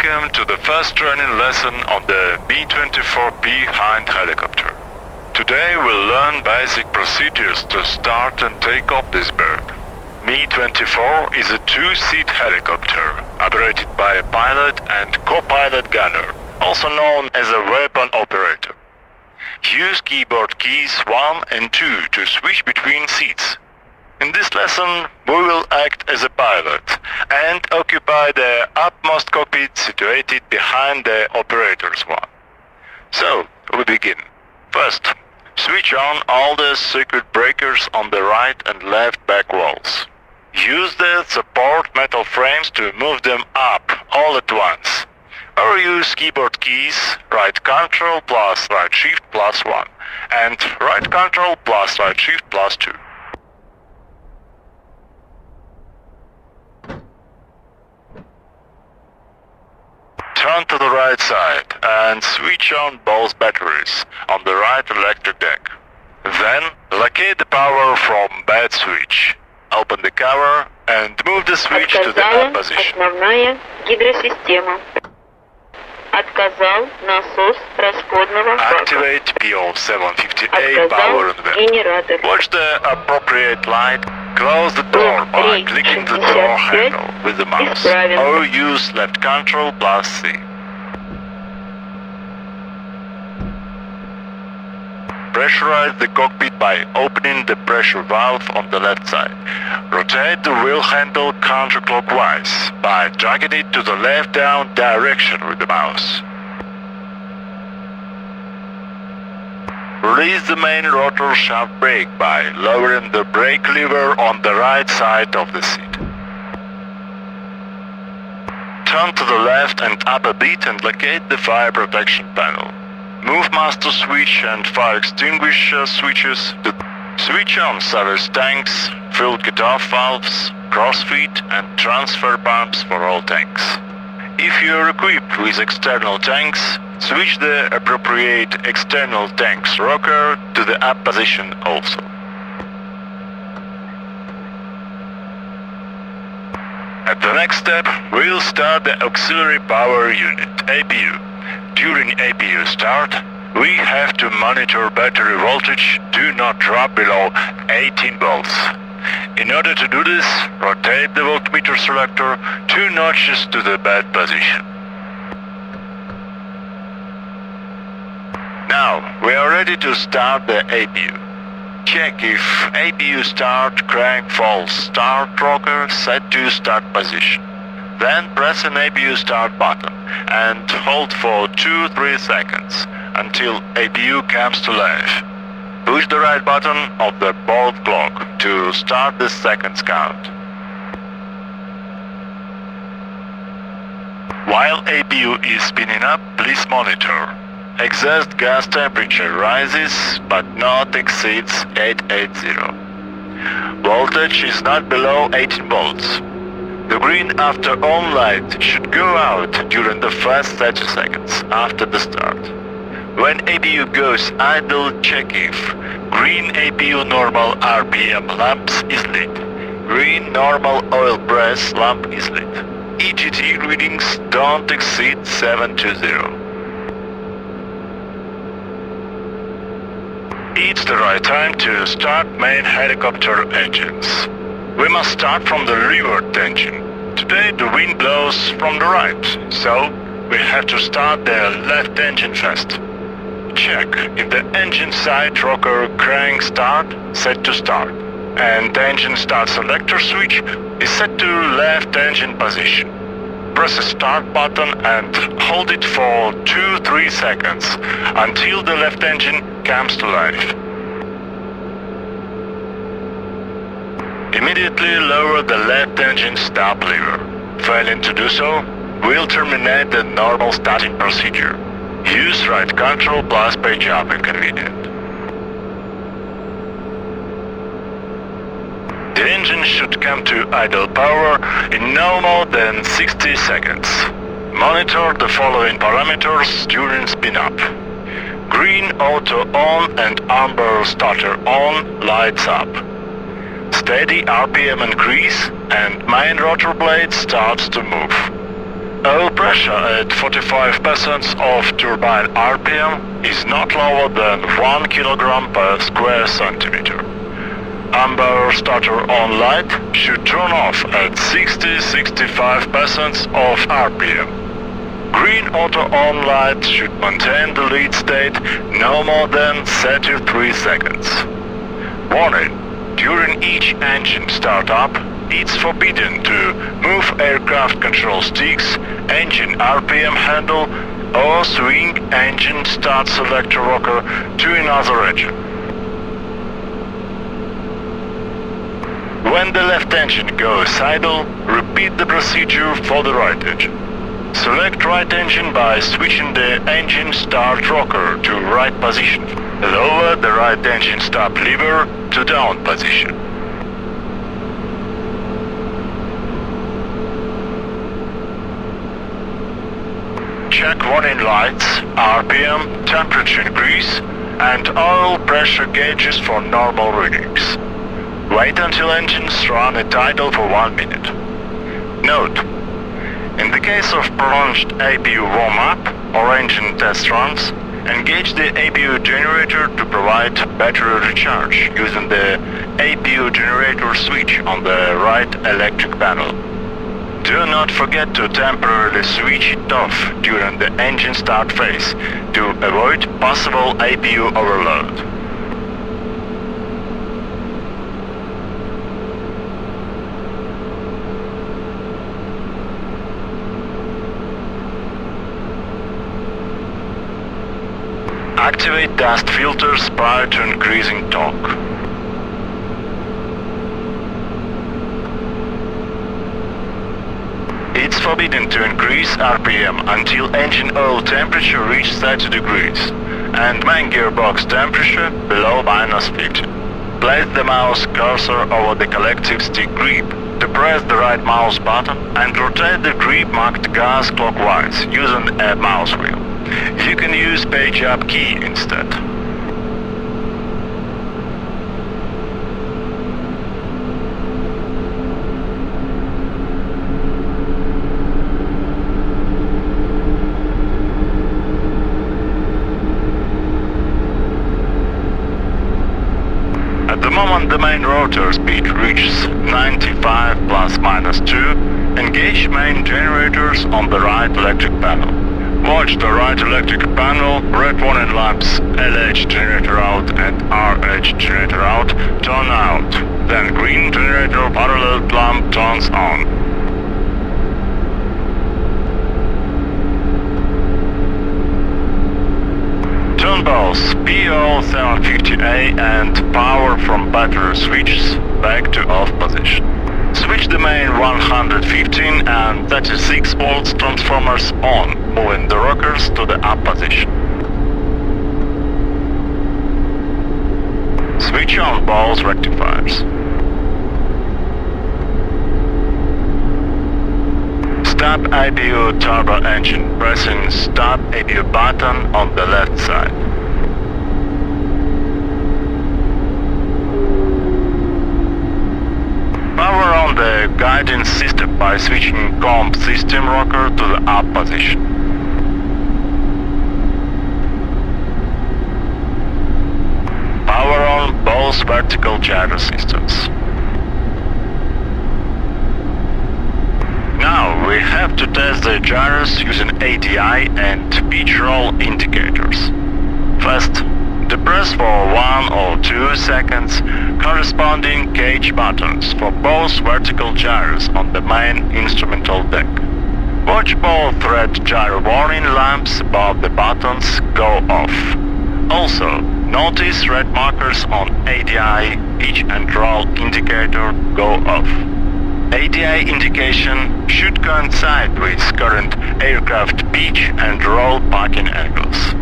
Welcome to the first training lesson on the Mi-24P Hind helicopter. Today we'll learn basic procedures to start and take off this bird. Mi-24 is a two-seat helicopter operated by a pilot and co-pilot gunner, also known as a weapon operator. Use keyboard keys 1 and 2 to switch between seats. In this lesson, we will act as a pilot and occupy the upmost cockpit situated behind the operator's one. So, we begin. First, switch on all the circuit breakers on the right and left back walls. Use the support metal frames to move them up all at once. Or use keyboard keys right Ctrl plus right Shift plus 1 and right Ctrl plus right Shift plus 2. Turn to the right side and switch on both batteries on the right electric deck. Then locate the power from bed switch. Open the cover and move the switch to the up position. Основная гидросистема. Отказал насос расходного бака. Activate PO750A power and vent. Watch the appropriate light. Close the door by clicking the door handle with the mouse, or use left Ctrl plus C. Pressurize the cockpit by opening the pressure valve on the left side. Rotate the wheel handle counterclockwise by dragging it to the left down direction with the mouse. Release the main rotor shaft brake by lowering the brake lever on the right side of the seat. Turn to the left and up a bit and locate the fire protection panel. Move master switch and fire extinguisher switches to switch on service tanks, fuel cut-off valves, crossfeed and transfer pumps for all tanks. If you are equipped with external tanks, switch the appropriate external tank's rocker to the up position also. At the next step, we'll start the auxiliary power unit, APU. During APU start, we have to monitor battery voltage do not drop below 18 volts. In order to do this, rotate the voltmeter selector 2 notches to the bed position. Now, we are ready to start the APU. Check if APU start crank false start rocker set to start position. Then press an APU start button and hold for 2-3 seconds until APU comes to life. Push the right button of the board clock to start the seconds count. While APU is spinning up, please monitor. Exhaust gas temperature rises but not exceeds 880. Voltage is not below 18 volts. The green after on light should go out during the first 30 seconds after the start. When APU goes idle, check if green APU normal RPM lamps is lit. Green normal oil press lamp is lit. EGT readings don't exceed 720. It's the right time to start main helicopter engines. We must start from the leeward engine. Today the wind blows from the right, so we have to start the left engine first. Check if the engine side rocker crank start set to start, and the engine start selector switch is set to left engine position. Press the start button and hold it for 2-3 seconds until the left engine comes to life. Immediately lower the left engine stop lever. Failing to do so, we'll terminate the normal starting procedure. Use right Ctrl plus page up if convenient. The engine should come to idle power in no more than 60 seconds. Monitor the following parameters during spin-up. Green auto on and amber starter on lights up. Steady RPM increase and main rotor blade starts to move. Oil pressure at 45% of turbine RPM is not lower than 1 kg per square centimeter. Amber starter on light should turn off at 60-65% of RPM. Green auto on light should maintain the lead state no more than 33 seconds. Warning: during each engine startup, it's forbidden to move aircraft control sticks, engine RPM handle, or swing engine start selector rocker to another engine. When the left engine goes idle, repeat the procedure for the right engine. Select right engine by switching the engine start rocker to right position. Lower the right engine stop lever to down position. Check warning lights, RPM, temperature increase, and oil pressure gauges for normal readings. Wait until engines run at idle for 1 minute. Note: in the case of prolonged APU warm-up or engine test runs, engage the APU generator to provide battery recharge using the APU generator switch on the right electric panel. Do not forget to temporarily switch it off during the engine start phase to avoid possible APU overload. Activate dust filters prior to increasing torque. It's forbidden to increase RPM until engine oil temperature reaches 30 degrees and main gearbox temperature below -50. Place the mouse cursor over the collective stick grip to press the right mouse button and rotate the grip marked gas clockwise using a mouse wheel. You can use page up key instead. At the moment the main rotor speed reaches 95 ±2, engage main generators on the right electric panel. Watch the right electric panel, red warning lamps LH generator out and RH generator out turn out, then green generator parallel lamp turns on. Turn both PO750A and power from battery switches back to off position. Switch the main 115 and 36 volts transformers on, moving the rockers to the up position. Switch on both rectifiers. Stop APU turbo engine, pressing Stop APU button on the left side. Power on the guidance system by switching comp system rocker to the up position. Power on both vertical gyro systems. Now we have to test the gyros using ADI and pitch roll indicators. First, depress for 1 or 2 seconds corresponding cage buttons for both vertical gyros on the main instrumental deck. Watch both red gyro warning lamps above the buttons go off. Also, notice red markers on ADI pitch and roll indicator go off. ADI indication should coincide with current aircraft pitch and roll parking angles.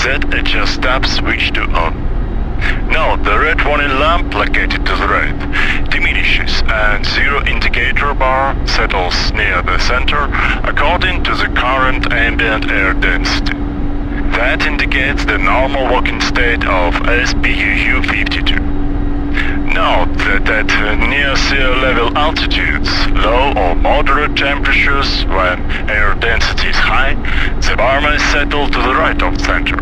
Set adjust stop switch to on. Note the red warning lamp located to the right diminishes and zero indicator bar settles near the center according to the current ambient air density. That indicates the normal walking state of SPUU-52. Note that at near sea level altitudes, low or moderate temperatures, when air density is high, the bar may settle to the right of center.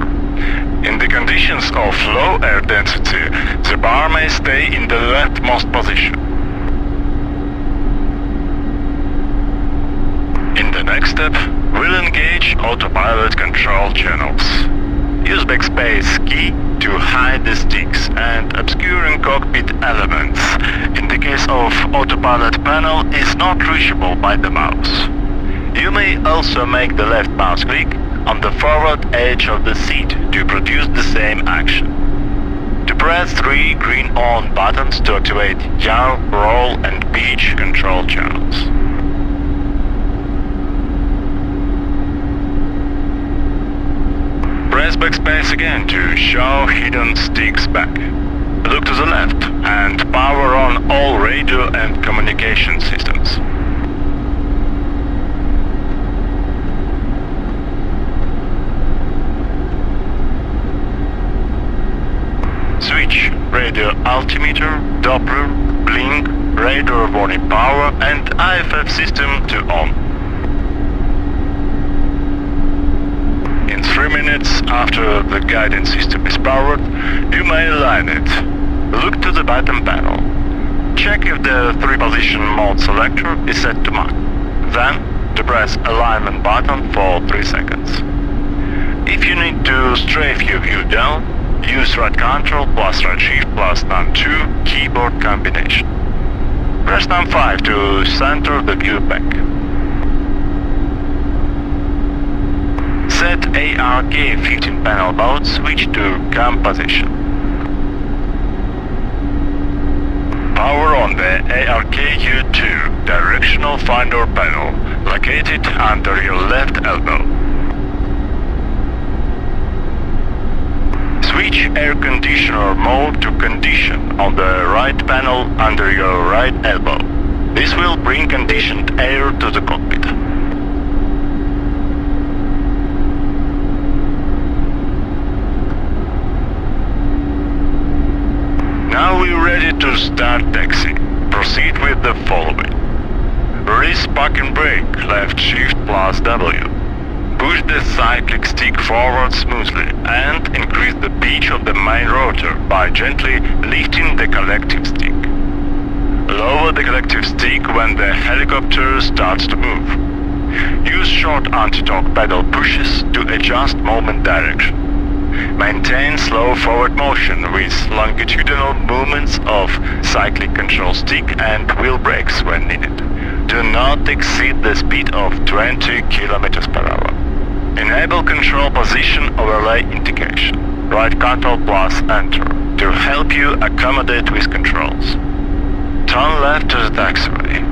In the conditions of low air density, the bar may stay in the leftmost position. In the next step, we'll engage autopilot control channels. Use backspace key to hide the sticks and obscuring cockpit elements. In the case of autopilot panel is not reachable by the mouse. You may also make the left mouse click on the forward edge of the seat to produce the same action. To press 3 green on buttons to activate yaw, roll and pitch control channels. Press backspace again to show hidden sticks back. Look to the left and power on all radio and communication systems. Switch radio altimeter, Doppler, blink, radar warning power and IFF system to on. In 3 minutes after the guidance system is powered, you may align it. Look to the bottom panel. Check if the 3-position mode selector is set to mark. Then, depress alignment button for 3 seconds. If you need to strafe your view down, use right control plus right shift plus num 2 keyboard combination. Press num 5 to center the view back. Set ARK 15 panel mode switch to composition. Power on the ARK-U2 directional finder panel located under your left elbow. Switch air conditioner mode to condition on the right panel under your right elbow. This will bring conditioned air to the cockpit. Now we're ready to start taxi. Proceed with the following. Release parking brake, left shift plus W. Push the cyclic stick forward smoothly and increase the pitch of the main rotor by gently lifting the collective stick. Lower the collective stick when the helicopter starts to move. Use short anti-torque pedal pushes to adjust moment direction. Maintain slow forward motion with longitudinal movements of cyclic control stick and wheel brakes when needed. Do not exceed the speed of 20 km per hour. Enable control position overlay indication. Right control plus enter to help you accommodate with controls. Turn left to the taxiway.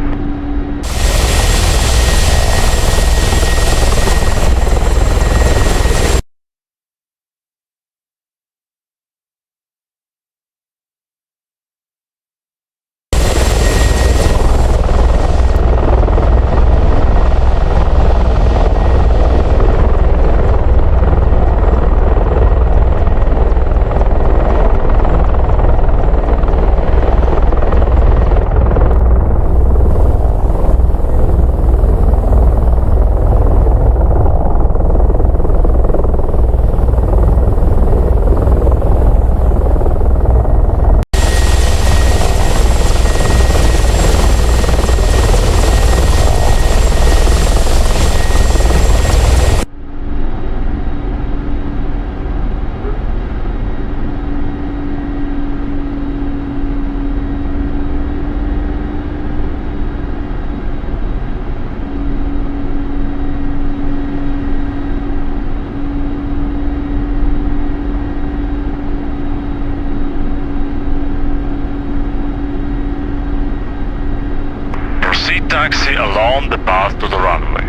Taxi along the path to the runway.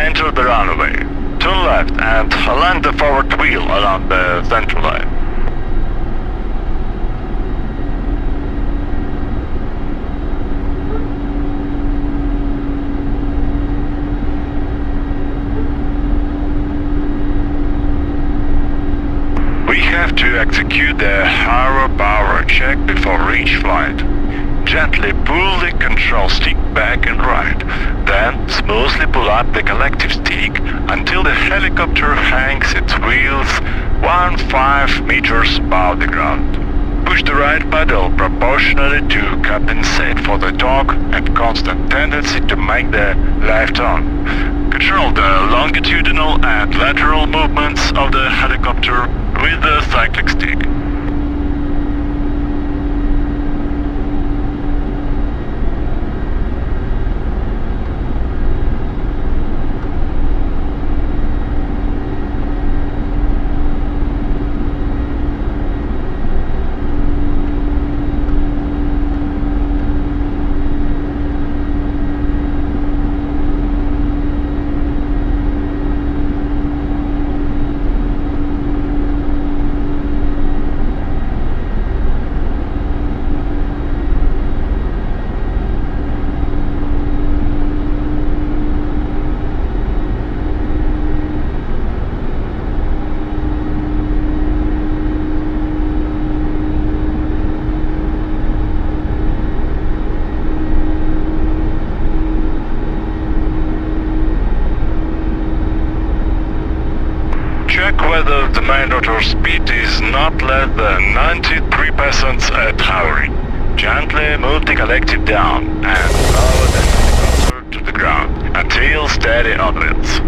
enter the runway. Turn left and land the forward wheel along the center line. We have to execute the higher power check before each flight. Gently pull the control stick back and right, then smoothly pull up the collective stick until the helicopter hangs its wheels 1.5 meters above the ground. Push the right pedal proportionally to compensate for the torque and constant tendency to make the left turn. Control the longitudinal and lateral movements of the helicopter with the cyclic stick. Check whether the main rotor speed is not less than 93 passes at hovering. Gently move the collective down and lower the helicopter to the ground until steady on wheels.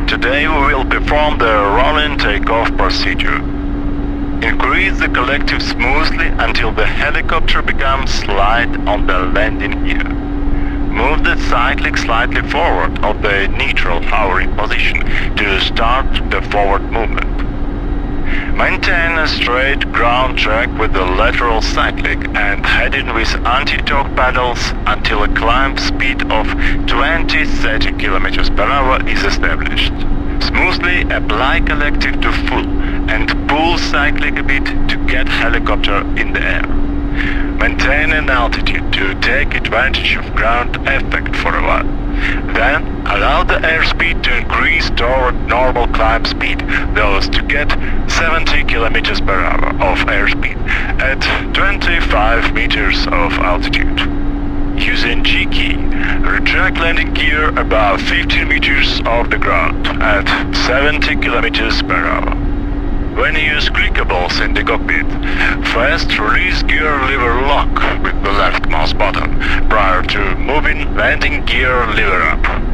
Today we will perform the rolling takeoff procedure. Increase the collective smoothly until the helicopter becomes light on the landing gear. Move the cyclic slightly forward of the neutral hovering position to start the forward movement. Maintain a straight ground track with the lateral cyclic and heading with anti-torque pedals until a climb speed of 20-30 km per hour is established. Smoothly apply collective to full and pull cyclic a bit to get helicopter in the air. Maintain an altitude to take advantage of ground effect for a while. Then allow the airspeed to increase toward normal climb speed, thus to get 70 km per hour of airspeed at 25 meters of altitude. Using G key, retract landing gear above 15 meters off the ground at 70 km per hour. When you use clickables in the cockpit, first release gear lever lock with the left mouse button prior to moving landing gear lever up.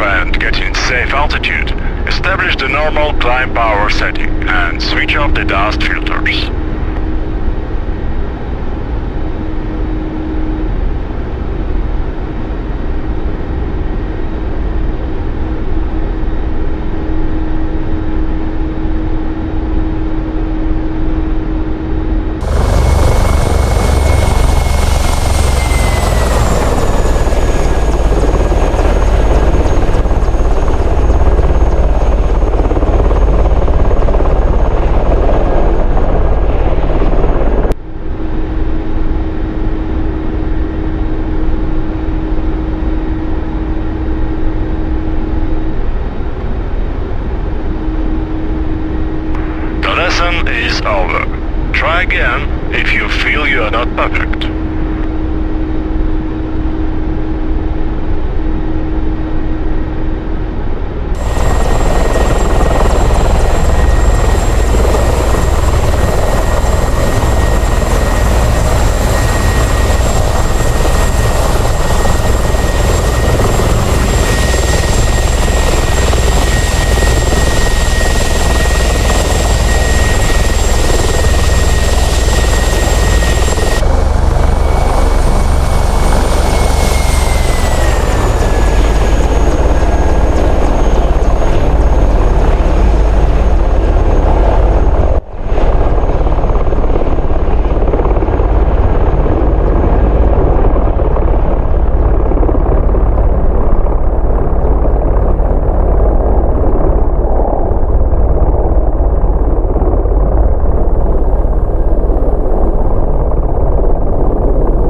And getting safe altitude, establish the normal climb power setting and switch off the dust filters. again if you feel you are not perfect.